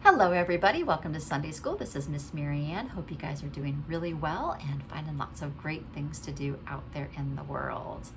Hello, everybody. Welcome to Sunday School. This is Miss Marianne. Hope you guys are doing really well and finding lots of great things to do out there in the world.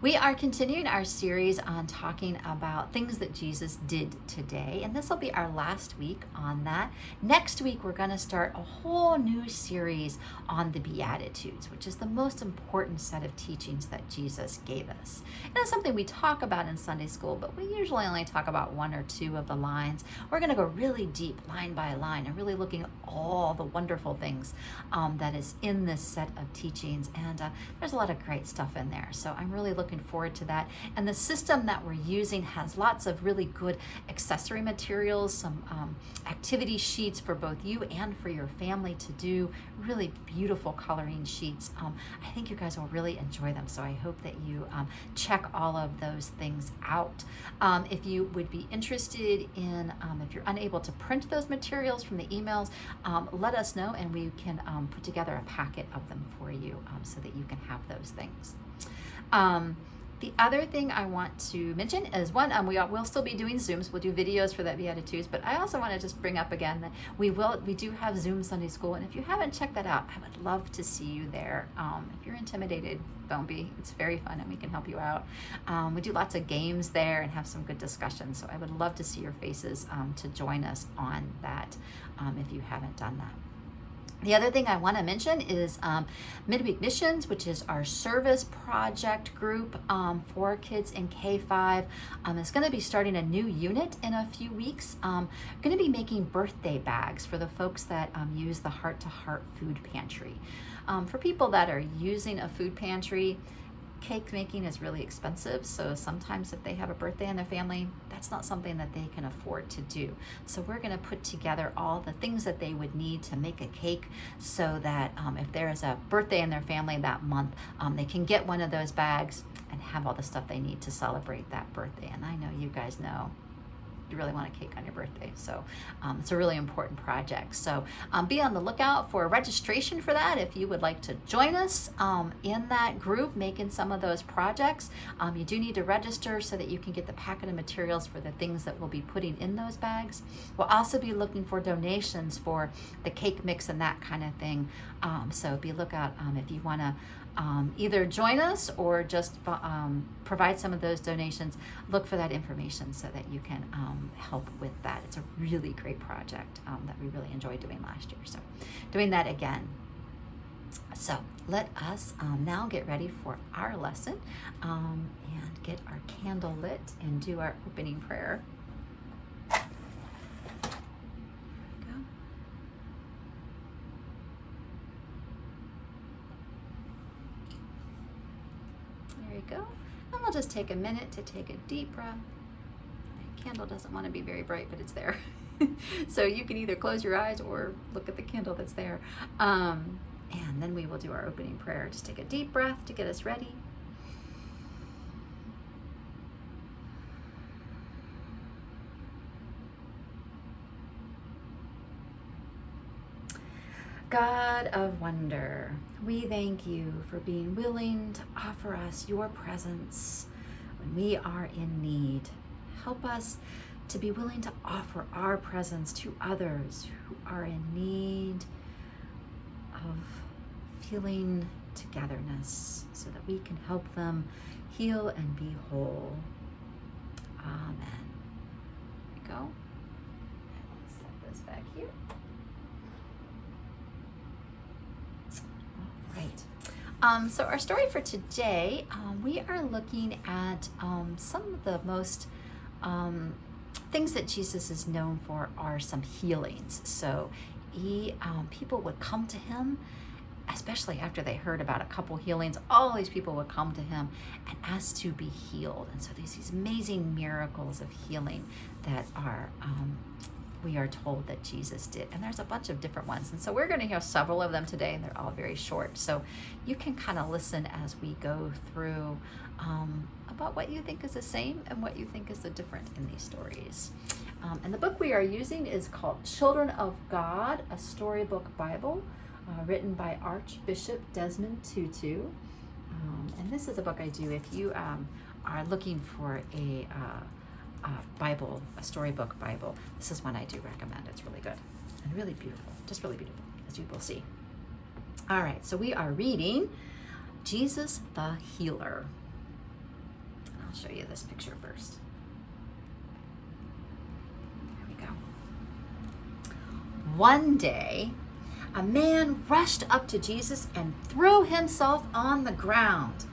We are continuing our series on talking about things that Jesus did today, and this will be our last week on that. Next week, we're going to start a whole new series on the Beatitudes, which is the most important set of teachings that Jesus gave us. And it's something we talk about in Sunday school, but we usually only talk about one or two of the lines. We're going to go really deep, line by line, and really looking at all the wonderful things that is in this set of teachings. And there's a lot of great stuff in there. So I'm really looking forward to that. And the system that we're using has lots of really good accessory materials, some activity sheets for both you and for your family to do, really beautiful coloring sheets. I think you guys will really enjoy them. So I hope that you check all of those things out. If you would be interested in, if you're unable to print those materials from the emails, let us know and we can put together a packet of them for you so that you can have those things. The other thing I want to mention is we'll still be doing Zooms. We'll do videos for that Beatitudes, but I also want to just bring up again that we do have Zoom Sunday School, and if you haven't checked that out, I would love to see you there. If you're intimidated, don't be. It's very fun and we can help you out. We do lots of games there and have some good discussions, so I would love to see your faces to join us on that if you haven't done that. The other thing I want to mention is Midweek Missions, which is our service project group for kids in K-5. It's going to be starting a new unit in a few weeks. Going to be making birthday bags for the folks that use the Heart to Heart food pantry. For people that are using a food pantry, cake making is really expensive, so sometimes if they have a birthday in their family, that's not something that they can afford to do. So we're going to put together all the things that they would need to make a cake so that if there is a birthday in their family that month, they can get one of those bags and have all the stuff they need to celebrate that birthday. And I know you guys know you really want a cake on your birthday. So it's a really important project. So be on the lookout for registration for that if you would like to join us in that group making some of those projects. You do need to register so that you can get the packet of materials for the things that we'll be putting in those bags. We'll also be looking for donations for the cake mix and that kind of thing. So be lookout if you want to either join us or just provide some of those donations. Look for that information so that you can help with that. It's a really great project that we really enjoyed doing last year. So doing that again. So let us now get ready for our lesson and get our candle lit and do our opening prayer. Go. And we'll just take a minute to take a deep breath. The candle doesn't want to be very bright, but it's there. So you can either close your eyes or look at the candle that's there. And then we will do our opening prayer. Just take a deep breath to get us ready. God of wonder, we thank you for being willing to offer us your presence when we are in need. Help us to be willing to offer our presence to others who are in need of feeling togetherness so that we can help them heal and be whole. Amen. There we go. Let's set this back here. So our story for today, we are looking at some of the most things that Jesus is known for are some healings. So people would come to him, especially after they heard about a couple healings. All these people would come to him and ask to be healed. And so there's these amazing miracles of healing that are we are told that Jesus did. And there's a bunch of different ones. And so we're going to hear several of them today, and they're all very short. So you can kind of listen as we go through about what you think is the same and what you think is the different in these stories. And the book we are using is called Children of God, a Storybook Bible, written by Archbishop Desmond Tutu. And this is a book I do if you are looking for a Bible, a storybook Bible, this is one I do recommend. It's really good and really beautiful, just really beautiful, as you will see. All right, so we are reading Jesus the Healer. I'll show you this picture first. There we go. One day, a man rushed up to Jesus and threw himself on the ground.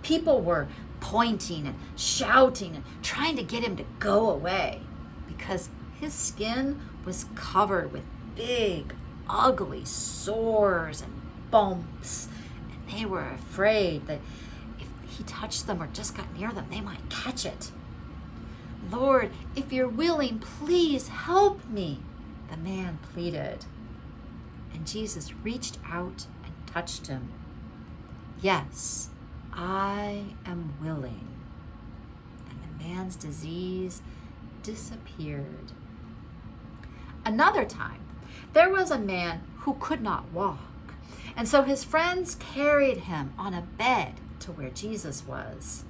People were pointing and shouting and trying to get him to go away because his skin was covered with big, ugly sores and bumps. And they were afraid that if he touched them or just got near them, they might catch it. "Lord, if you're willing, please help me," the man pleaded. And Jesus reached out and touched him. "Yes, I am willing." And the man's disease disappeared. Another time, there was a man who could not walk. And so his friends carried him on a bed to where Jesus was.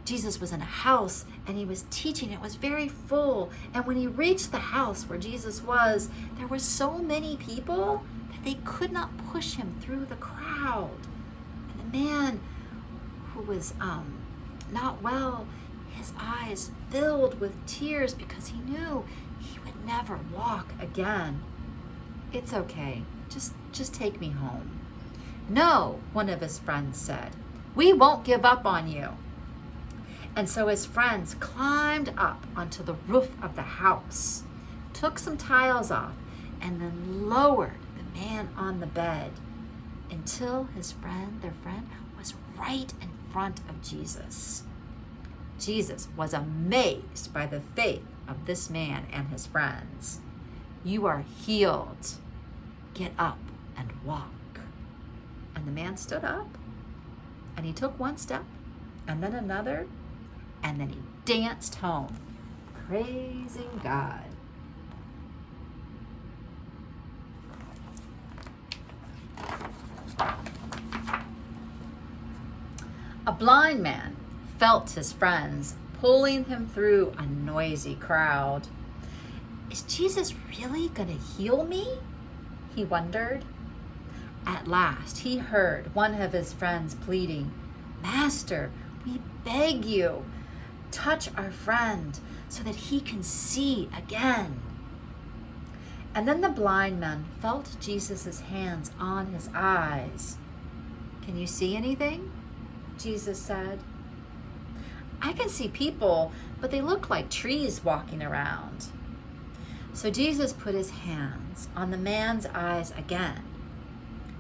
Jesus was in a house and he was teaching. It was very full. And when he reached the house where Jesus was, there were so many people that they could not push him through the crowd. And the man who was not well, his eyes filled with tears because he knew he would never walk again. "It's okay, just take me home." "No," one of his friends said, "we won't give up on you." And so his friends climbed up onto the roof of the house, took some tiles off, and then lowered the man on the bed until their friend was right in front of Jesus. Jesus was amazed by the faith of this man and his friends. "You are healed. Get up and walk." And the man stood up, and he took one step, and then another, and then he danced home, praising God. A blind man felt his friends pulling him through a noisy crowd. "Is Jesus really going to heal me?" he wondered. At last, he heard one of his friends pleading, "Master, we beg you, touch our friend so that he can see again." And then the blind man felt Jesus' hands on his eyes. "Can you see anything?" Jesus said. "I can see people, but they look like trees walking around." So Jesus put his hands on the man's eyes again.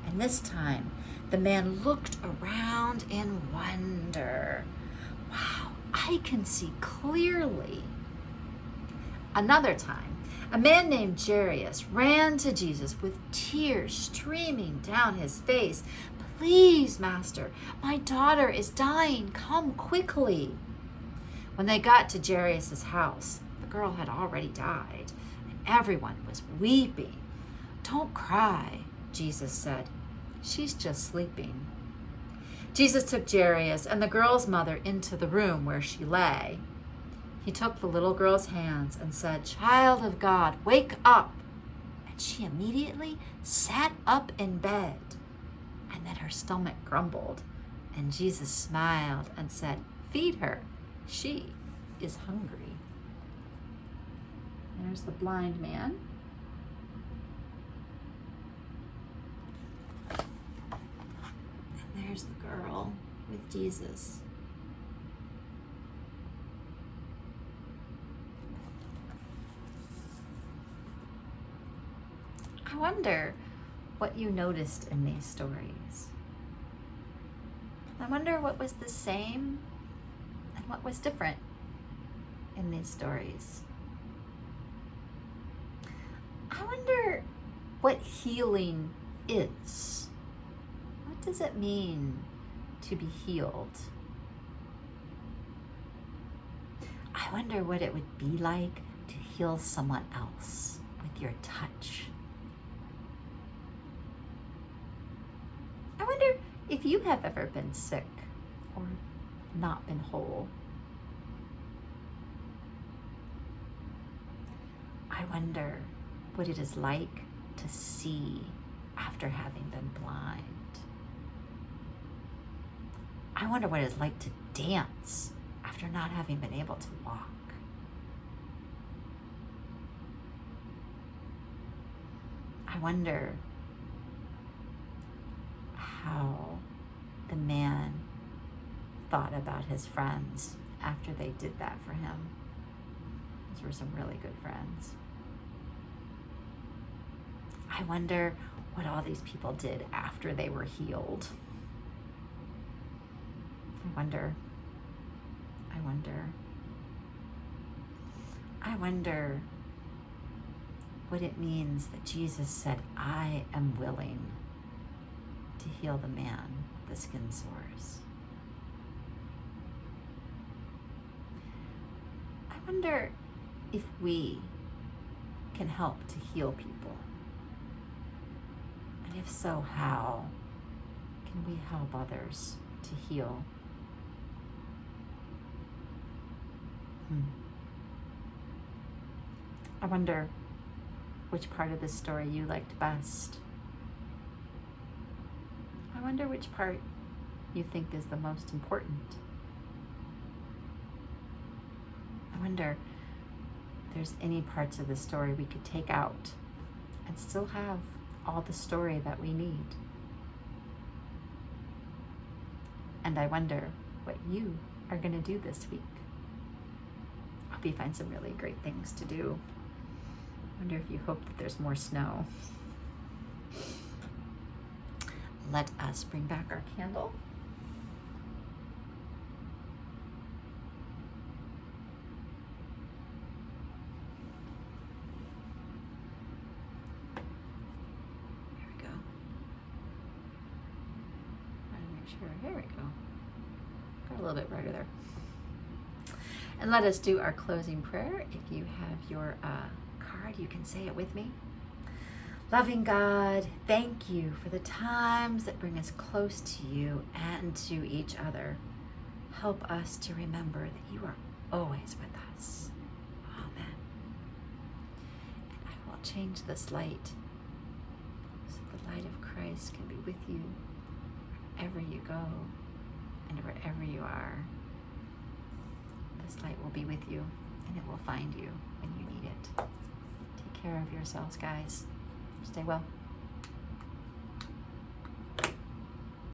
And this time, the man looked around in wonder. "Wow, I can see clearly." Another time, a man named Jairus ran to Jesus with tears streaming down his face. "Please, Master, my daughter is dying. Come quickly." When they got to Jairus' house, the girl had already died, and everyone was weeping. "Don't cry," Jesus said. "She's just sleeping." Jesus took Jairus and the girl's mother into the room where she lay. He took the little girl's hands and said, "Child of God, wake up." And she immediately sat up in bed. And then her stomach grumbled. And Jesus smiled and said, "Feed her. She is hungry." There's the blind man. And there's the girl with Jesus. I wonder what you noticed in these stories. I wonder what was the same and what was different in these stories. I wonder what healing is. What does it mean to be healed? I wonder what it would be like to heal someone else with your touch. I wonder if you have ever been sick or not been whole. I wonder what it is like to see after having been blind. I wonder what it's like to dance after not having been able to walk. I wonder how the man thought about his friends after they did that for him. Those were some really good friends. I wonder what all these people did after they were healed. I wonder what it means that Jesus said, I am willing to heal the man with the skin sores. I wonder if we can help to heal people. And if so, how can we help others to heal? I wonder which part of this story you liked best. I wonder which part you think is the most important. I wonder if there's any parts of the story we could take out and still have all the story that we need. And I wonder what you are going to do this week. I hope you find some really great things to do. I wonder if you hope that there's more snow. Let us bring back our candle. There we go. Trying to make sure. There we go. Got a little bit brighter there. And let us do our closing prayer. If you have your card, you can say it with me. Loving God, thank you for the times that bring us close to you and to each other. Help us to remember that you are always with us. Amen. And I will change this light so the light of Christ can be with you wherever you go and wherever you are. This light will be with you and it will find you when you need it. Take care of yourselves, guys. Stay well.